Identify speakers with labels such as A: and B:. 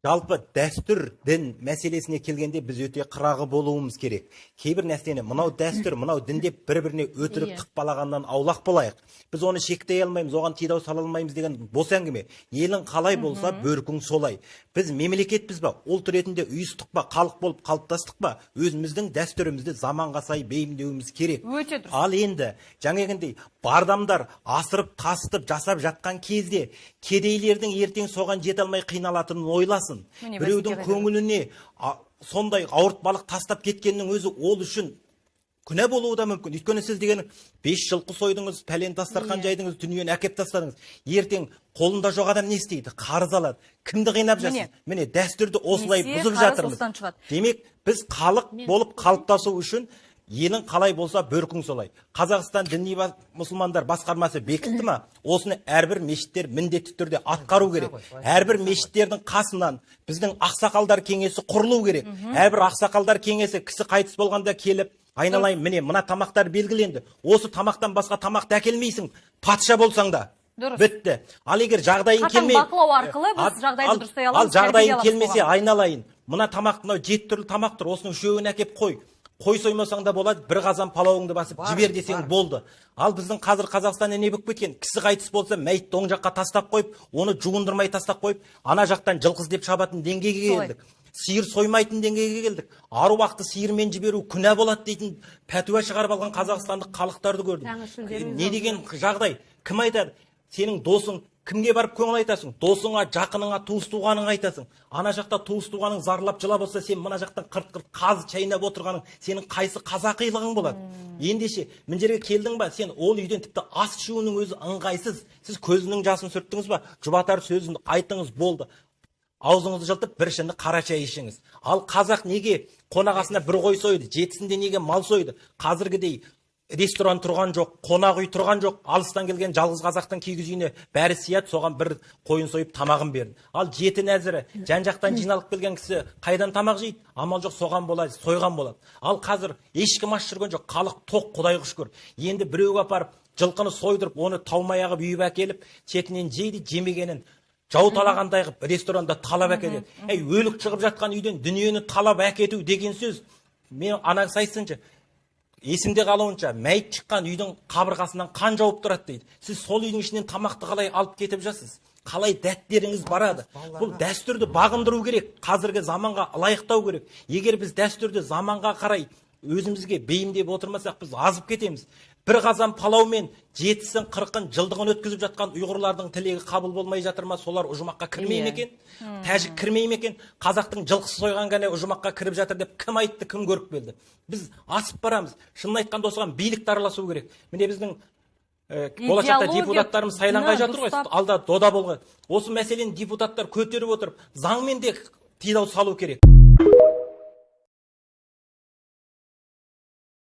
A: Жалпы дәстүр, дін мәселесіне келгенде біз өте қырағы болуымыз керек. Кейбір нәрсені мынау дәстүр, мынау дін деп бір-біріне өтірік тықпалағаннан аулақ болайық. Біз оны шектей алмаймыз, оған тидау сала алмаймыз деген бос әңгіме. Елің қалай болса, бөркің солай. Біз мемлекетпіз ба, ұлт ретінде ұйыстық па, халық болып қалыптастық па, өзіміздің дәстүрімізді заманға сай бейімдеуіміз керек. Ал енді жаңағындай бардамдар асырып, тасытып жасап жатқан кезде кедейлердің ертең соған жете алмай қиналатынын ойласын. Біреудің көңіліне сондай ауыртпалық тастап кеткеннің өзі ол үшін күнә болуы да мүмкін. Өйткені сіз деген 5 жылқы сойдыңыз, пәлен дастархан жайдыңыз, дүниені әкеп тастадыңыз. Ертең қолында жоқ адам не істейді? Қарыз алады. Кімді қинап жатсыз? Міне дәстүрді осылай бұзып жатырмыз. Демек, біз халық болып қалыптасу үшін елің қалай болса бөркің солай. Қазақстан діни мұсылмандар басқармасы бекітті ма? Осыны әрбір мешіттер міндетті түрде атқару керек. Әрбір мешіттердің қасынан біздің ақсақалдар кеңесі құрылу керек. Әрбір ақсақалдар кеңесі кісі қайтыс болғанда келіп, айналайын, міне мына тамақтар белгіленді. Осы тамақтан басқа тамақты әкелмейсің, патша болсаң да. Бітті. Ал егер жағдайың келмей,
B: бақылау арқылы біз жағдайды дұрыстай аламыз.
A: Ал жағдайың келмесе айналайын. Мына тамақ, мынау 7 түрлі тамақ тұр, осының үшеуін әкеп қой. Қой соймасаң да болады, бір қазан палауыңды басып жібер десең болды. Ал біздің қазір Қазақстанда не болып кеткен? Кісі қайтыс болса, мәйітті оң жаққа тастап қойып, оны жуындырмай тастап қойып, ана жақтан жылқыз деп шабатын деңгейге келдік. Сиыр соймайтын деңгейге келдік. Аруақты сиырмен жіберу күнә болады дейтін пәтуа шығарып алған қазақстандық халықтарды көрдім. Не деген жағдай? Кім айтады? Сенің досың кімге барып көңіл айтасың? Досыңа, жақыныңа, туыс туғаныңа айтасың. Ана жақта туыс туғаның зарлап жылап болса, сен мына жақтан қырт-қырт қазы чайнап отырғаның, сенің қайсы қазақилығың болады. Ендеше, мына жерге келдің ба, сен ол үйден тіпті ас ішуінің өзі ыңғайсыз. Сіз көзінің жасын сүрттіңіз ба, жұбатар сөзін айтыңыз, болды. Аузыңызды жылтып, бір шыны қара шай ішіңіз. Ал қазақ неге қонағасына бір қой сойды, жетісінде неге мал сойды? Қазіргідей ресторан тұрған жоқ, қонақ үй тұрған жоқ. Алыстан келген жалғыз қазақтың кигіз үйіне бәрі сияды, соған бір қойын сойып тамағын берді. Ал жеті нәзірі жан-жақтан жиналып келген кісі қайдан тамақ жейді? Амал жоқ, соған болады, сойған болады. Ал қазір ешкім аш жүрген жоқ, халық тоқ, Құдайға шүкір. Енді біреуге апарып жылқыны сойдырып, оны таумай ағып үйіп әкеліп, шетінен жейді, жемегенін жау талағандай қылып ресторанда талап әкетеді. Өлік шығып жатқан үйден дүниені талап әкету деген сөз. Мен анаңыз айтсыншы, есімде қалуынша, мәйіт шыққан үйдің қабырғасынан қан жауып тұрады дейді. Сіз сол үйдің ішінен тамақты қалай алып кетіп жасыз? Қалай дәттеріңіз барады? Бұл дәстүрді бағындыру керек, қазіргі заманға лайықтау керек. Егер біз дәстүрді заманға қарай өзімізге бейімдеп отырмасақ, біз азып кетеміз. Бір қазан палаумен 7-сін 40-ын жылдығын өткізіп жатқан ұйғырлардың тілегі қабыл болмай жатыр ма? Солар ұжымаққа кірмей ме екен? Тәжік кірмей ме екен? Қазақтың жылқысы сойған ғана ұжымаққа кіріп жатыр деп кім айтты, кім көріп келді? Біз асып барамыз. Шынын айтқанда осыған билікті араласу керек. Міне біздің болашақта депутаттарымыз сайланғай жатыр ғой, алда дода болған. Осы мәселені депутаттар көтеріп отырып, заңмен де тидау салу керек.